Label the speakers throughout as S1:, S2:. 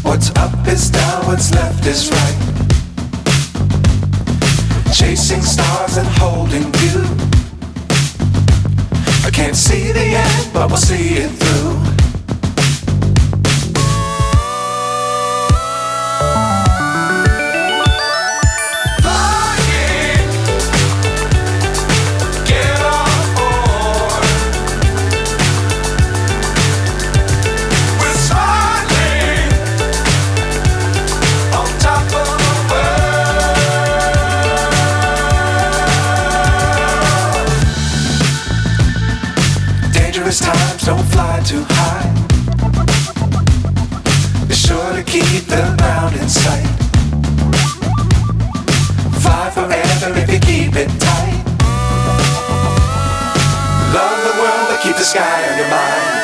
S1: What's up is down, what's left is right. Chasing stars and holding you. I can't see the end, but we'll see it through. Times don't fly too high. Be sure to keep the ground in sight. Fly forever if you keep it tight. Love the world but keep the sky on your mind.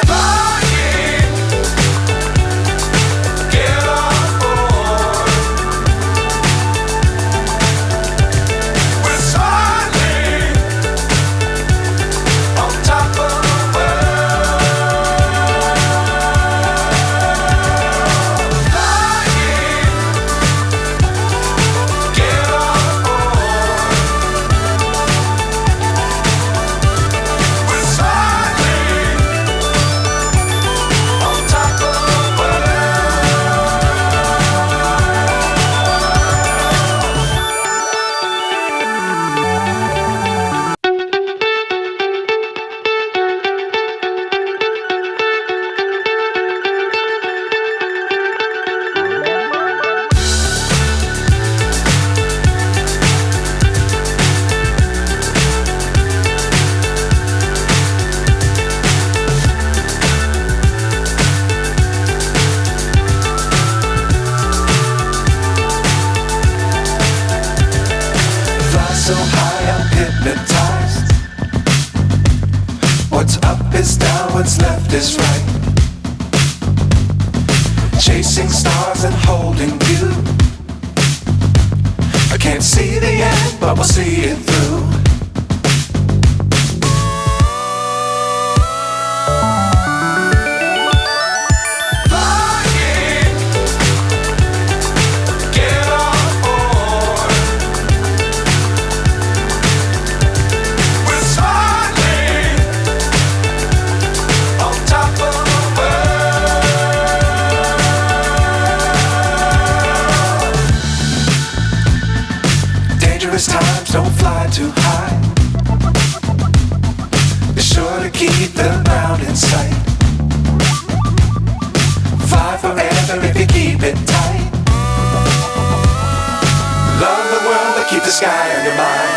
S1: So high I'm hypnotized. What's up is down, what's left is right. Chasing stars and holding you. I can't see the end, but we'll see it through. Times don't fly too high. Be sure to keep the ground in sight. Fly forever if you keep it tight. Love the world but keep the sky on your mind.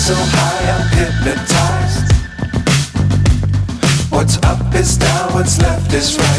S1: So high I'm hypnotized. What's up is down, what's left is right.